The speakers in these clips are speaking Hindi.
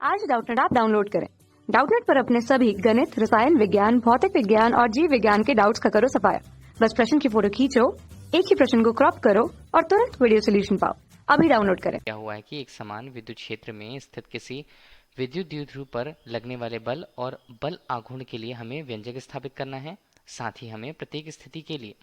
आज डाउटनेट ऐप डाउनलोड करें। डाउटनेट पर अपने सभी गणित, रसायन विज्ञान, भौतिक विज्ञान और जीव विज्ञान के डाउट्स का करो सफाया। बस प्रश्न की फोटो खींचो, एक ही प्रश्न को क्रॉप करो और तुरंत वीडियो सोल्यूशन पाओ। अभी डाउनलोड करें। क्या हुआ है कि एक समान विद्युत क्षेत्र में स्थित किसी विद्युत द्विध्रुव पर लगने वाले बल और बल आघूर्ण के लिए हमें व्यंजक स्थापित करना है। साथ ही हमें प्रत्येक स्थिति के लिए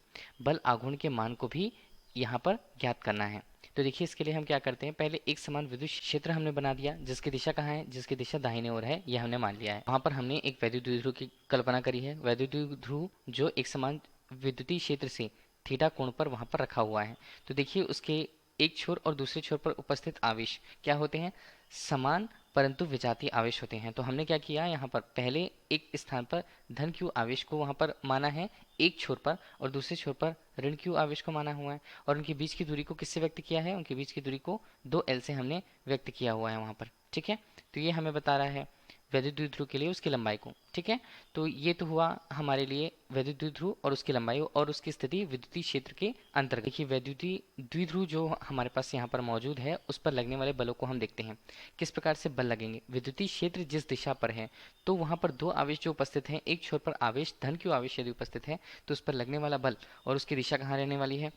बल आघूर्ण के मान को भी यहाँ पर ज्ञात करना है। तो देखिए, इसके लिए हम क्या करते हैं, पहले एक समान विद्युत क्षेत्र हमने बना दिया जिसकी दिशा कहाँ है, जिसकी दिशा दाहिने ओर है, यह हमने मान लिया है। वहाँ पर हमने एक वैद्युत द्विध्रुव की कल्पना करी है। वैद्युत द्विध्रुव जो एक समान विद्युतीय क्षेत्र से थीटा कोण पर वहाँ पर रखा हुआ है। तो देखिए, उसके एक छोर और दूसरे छोर पर उपस्थित आवेश क्या होते हैं, समान परंतु विजातीय आवेश होते हैं। तो हमने क्या किया, यहाँ पर पहले एक स्थान पर धन क्यू आवेश को वहाँ पर माना है एक छोर पर, और दूसरे छोर पर ऋण क्यू आवेश को माना हुआ है। और उनके बीच की दूरी को किससे व्यक्त किया है, उनके बीच की दूरी को 2L से हमने व्यक्त किया हुआ है वहाँ पर। ठीक है, तो ये हमें बता रहा है वैद्युत द्विध्रुव के लिए उसकी लंबाई को। ठीक है, तो ये तो हुआ हमारे लिए वैद्युत द्विध्रुव और उसकी लंबाई और उसकी स्थिति विद्युतीय क्षेत्र के अंतर्गत। देखिए, वैद्युतीय द्विध्रुव जो हमारे पास यहाँ पर मौजूद है उस पर लगने वाले बलों को हम देखते हैं। किस प्रकार से बल लगेंगे, विद्युतीय क्षेत्र जिस दिशा पर है तो वहाँ पर दो आवेश जो उपस्थित हैं, एक छोर पर आवेश धन क्यू आवेश यदि उपस्थित है तो उस पर लगने वाला बल और उसकी दिशा कहाँ रहने वाली है,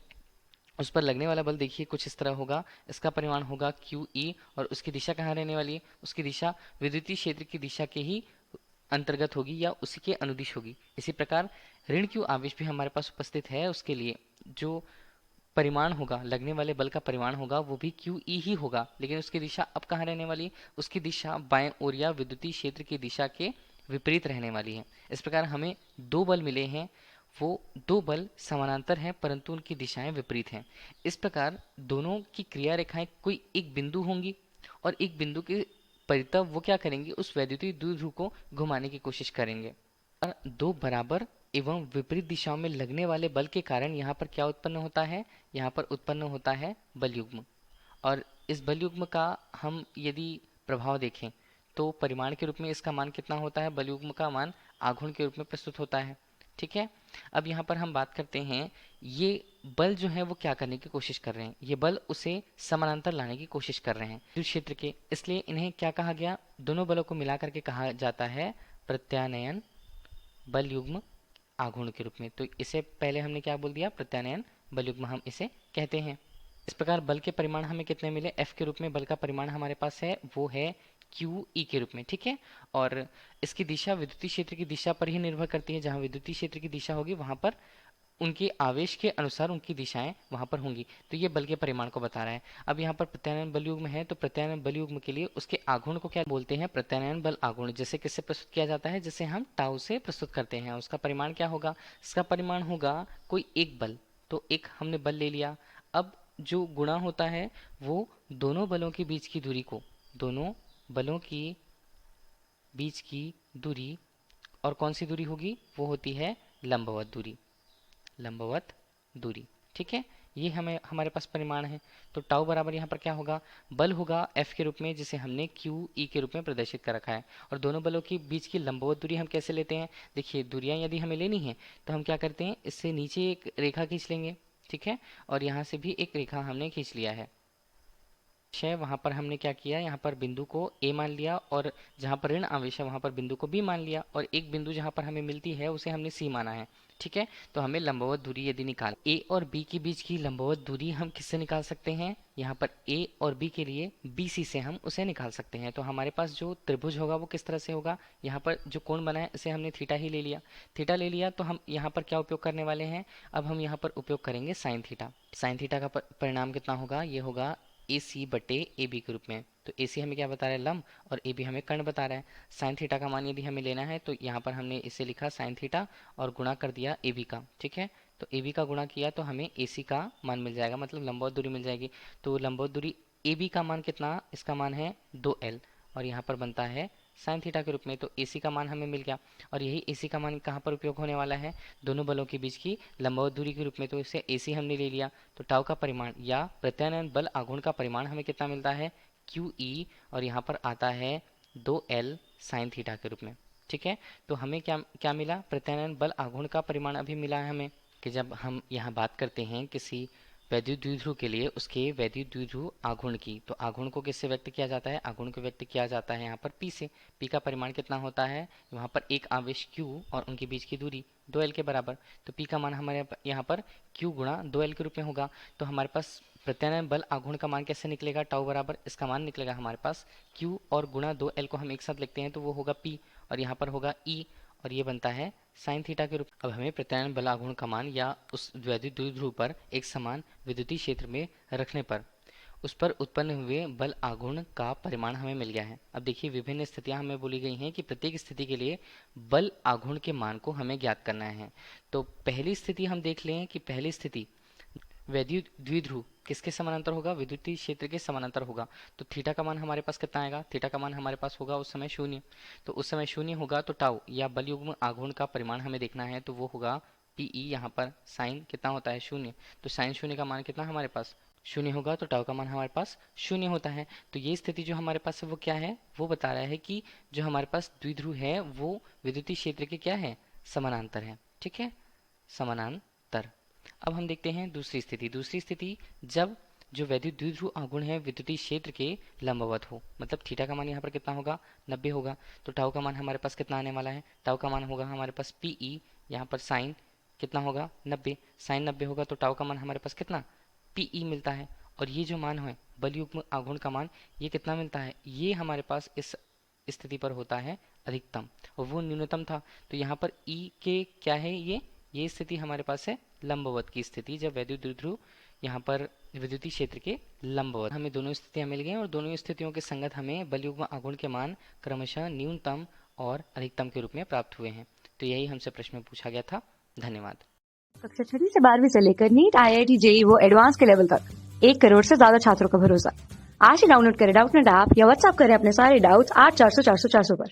उस पर लगने वाला बल देखिए कुछ इस तरह होगा। इसका परिमाण होगा क्यू ई, और उसकी दिशा कहाँ रहने वाली है, उसकी दिशा विद्युतीय क्षेत्र की दिशा के ही अंतर्गत होगी या उसी के अनुदिश होगी। इसी प्रकार ऋण क्यू आवेश भी हमारे पास उपस्थित है, उसके लिए जो परिमाण होगा, लगने वाले बल का परिमाण होगा वो भी क्यू ई ही होगा, लेकिन उसकी दिशा अब कहाँ रहने वाली है, उसकी दिशा बाएं ओर या विद्युतीय क्षेत्र की दिशा के विपरीत रहने वाली है। इस प्रकार हमें दो बल मिले हैं, वो दो बल समानांतर हैं परंतु उनकी दिशाएं विपरीत हैं। इस प्रकार दोनों की क्रिया रेखाएं कोई एक बिंदु होंगी और एक बिंदु के परितः वो क्या करेंगे, उस वैद्युतीय द्विध्रुव को घुमाने की कोशिश करेंगे। और दो बराबर एवं विपरीत दिशाओं में लगने वाले बल के कारण यहाँ पर क्या उत्पन्न होता है, यहाँ पर उत्पन्न होता है बल युग्म। और इस बल युग्म का हम यदि प्रभाव देखें तो परिमाण के रूप में इसका मान कितना होता है, बल युग्म का मान आघूर्ण के रूप में प्रस्तुत होता है। ठीक है, अब यहाँ पर हम बात करते हैं, ये बल जो है वो क्या करने की कोशिश कर रहे हैं, ये बल उसे समानांतर लाने की कोशिश कर रहे हैं विद्युत क्षेत्र के, इसलिए इन्हें क्या कहा गया, दोनों बलों को मिलाकर के कहा जाता है प्रत्यानयन बल युग्म आघूर्ण के रूप में। तो इसे पहले हमने क्या बोल दिया, प्रत्यानयन बल युग्म हम इसे कहते हैं। इस प्रकार बल के परिमाण हमें कितने मिले, एफ के रूप में बल का परिमाण हमारे पास है वो है क्यू ई के रूप में। ठीक है, और इसकी दिशा विद्युतीय क्षेत्र की दिशा पर ही निर्भर करती है। जहाँ विद्युतीय क्षेत्र की दिशा होगी वहां पर उनके आवेश के अनुसार उनकी दिशाएं वहां पर होंगी। तो ये बल के परिमाण को बता रहा है। अब यहाँ पर प्रत्यानयन बल युग्म है, तो प्रत्यानयन बल युग्म के लिए उसके आघूर्ण को क्या बोलते हैं, प्रत्यानयन बल आघूर्ण। जैसे किससे प्रस्तुत किया जाता है, जैसे हम टाउ से प्रस्तुत करते हैं। उसका परिमाण क्या होगा, इसका परिमाण होगा कोई एक बल, तो एक हमने बल ले लिया। अब जो गुणा होता है वो दोनों बलों के बीच की दूरी को, दोनों बलों की बीच की दूरी, और कौन सी दूरी होगी, वो होती है लंबवत दूरी, लंबवत दूरी। ठीक है, ये हमें हमारे पास परिमाण है। तो टाउ बराबर यहाँ पर क्या होगा, बल होगा एफ के रूप में जिसे हमने क्यू ई के रूप में प्रदर्शित कर रखा है। और दोनों बलों के बीच की लंबवत दूरी हम कैसे लेते हैं, देखिए दूरियां यदि हमें लेनी है तो हम क्या करते हैं, इससे नीचे एक रेखा खींच लेंगे। ठीक है, और यहाँ से भी एक रेखा हमने खींच लिया है। वहां पर हमने क्या किया, यहाँ पर बिंदु को ए मान लिया, और जहाँ पर ऋण आवेश है वहां पर बिंदु को बी मान लिया, और एक बिंदु जहाँ पर हमें मिलती है उसे हमने सी माना है। ठीक है, तो हमें लंबवत दूरी यदि निकाल, ए और बी के बीच की लंबवत दूरी हम किससे निकाल सकते हैं, यहाँ पर ए और बी के लिए बी सी से हम उसे निकाल सकते हैं। तो हमारे पास जो त्रिभुज होगा वो किस तरह से होगा, यहाँ पर जो कोण बना है इसे हमने थीटा ही ले लिया। थीटा ले लिया तो हम यहाँ पर क्या उपयोग करने वाले हैं, अब हम यहाँ पर उपयोग करेंगे साइन थीटा। साइन थीटा का परिणाम कितना होगा, ये होगा ए सी बटे ए बी के रूप में। तो ए सी हमें क्या बता रहा है, लंब, और ए बी हमें कर्ण बता रहा है। साइन थीटा का मान यदि हमें लेना है तो यहाँ पर हमने इसे लिखा साइन थीटा और गुणा कर दिया ए बी का। ठीक है, तो ए बी का गुणा किया तो हमें ए सी का मान मिल जाएगा, मतलब लंबवत दूरी मिल जाएगी। तो लंबवत दूरी ए बी का मान कितना, इसका मान है 2L, और यहाँ पर बनता है साइन थीटा के रूप में। तो ए सी का मान हमें मिल गया, और यही ए सी का मान कहाँ पर उपयोग होने वाला है, दोनों बलों के बीच की लंबवत दूरी के रूप में। तो इसे ए सी हमने ले लिया, तो टाउ का परिमाण या प्रत्यानयन बल आघूर्ण का परिमाण हमें कितना मिलता है, क्यू ई, और यहाँ पर आता है 2L साइन थीटा के रूप में। ठीक है, तो हमें क्या क्या मिला, प्रत्यानयन बल आघूर्ण का परिमाण अभी मिला है हमें, कि जब हम यहाँ बात करते हैं किसी वैद्युत द्विध्रुव के लिए उसके वैद्युत द्विध्रुव आघूर्ण की। तो आघूर्ण को किससे व्यक्त किया जाता है? आघूर्ण को व्यक्त किया जाता है यहाँ पर P से। P का परिमाण कितना होता है? वहाँ पर एक आवेश Q और उनके बीच की दूरी 2L के बराबर। तो P का मान हमारे यहाँ पर Q गुणा 2L के रूप में होगा। तो हमारे पास प्रत्यानयन बल आघूर्ण का मान कैसे निकलेगा? टाउ बराबर इसका मान निकलेगा हमारे पास Q और गुणा 2L को हम एक साथ लिखते हैं तो वो होगा P और यहाँ पर होगा E और ये बनता है साइन थीटा के रूप। अब हमें प्रत्यानयन बल आघूर्ण का मान या उस वैद्युत द्विध्रुव पर एक समान विद्युतीय क्षेत्र में रखने पर उस पर उत्पन्न हुए बल आघूर्ण का परिमाण हमें मिल गया है। अब देखिए विभिन्न स्थितियां हमें बोली गई हैं कि प्रत्येक स्थिति के लिए बल आघूर्ण के मान को हमें ज्ञात करना है। तो पहली स्थिति हम देख लें कि पहली स्थिति वैद्युत द्विध्रुव किसके समानांतर होगा? विद्युतीय क्षेत्र के समानांतर होगा। तो थीटा का मान हमारे पास कितना आएगा? थीटा का मान हमारे पास होगा उस समय 0। तो उस समय 0 होगा तो टाउ या बल युग्म आघूर्ण का परिमाण हमें देखना है तो वो होगा PE। यहाँ पर साइन कितना होता है? 0। तो साइन 0 का मान कितना हमारे पास? 0 होगा तो टाउ का मान हमारे पास 0 होता है। तो ये स्थिति जो हमारे पास है वो क्या है? वो बता रहा है कि जो हमारे पास द्विध्रुव है वो विद्युतीय क्षेत्र के क्या है? समानांतर है। ठीक है, समानांतर। अब हम देखते हैं दूसरी स्थिति। दूसरी स्थिति जब जो वैद्युत द्विध्रुव आघूर्ण है विद्युतीय क्षेत्र के लंबवत हो, मतलब थीटा का मान यहाँ पर कितना होगा? 90 होगा। तो टाउ का मान हमारे पास कितना आने वाला है? टाउ का मान होगा हमारे पास PE। यहाँ पर साइन कितना होगा? 90। साइन 90 होगा तो टाउ का मान हमारे पास कितना? PE मिलता है। और ये जो मान है बल युग्म आघूर्ण का मान, ये कितना मिलता है? ये हमारे पास इस स्थिति पर होता है अधिकतम और वो न्यूनतम था। तो यहाँ पर E के क्या है? ये स्थिति हमारे पास है लंबवत की स्थिति, जब वैद्युत द्विध्रुव यहाँ पर विद्युतीय क्षेत्र के लंबवत। हमें दोनों स्थितियां मिल गई और दोनों स्थितियों के संगत हमें बल युग्म आघूर्ण के मान क्रमशः न्यूनतम और अधिकतम के रूप में प्राप्त हुए हैं। तो यही हमसे प्रश्न में पूछा गया था। धन्यवाद। कक्षा 6 से 12वीं से लेकर नीट, IIT, JEE वो एडवांस के लेवल तक 1 करोड़ से ज्यादा छात्रों का भरोसा। आज ही डाउनलोड करें डाउटनेट ऐप या व्हाट्सएप करें अपने सारे डाउट्स 8400 400 400 पर।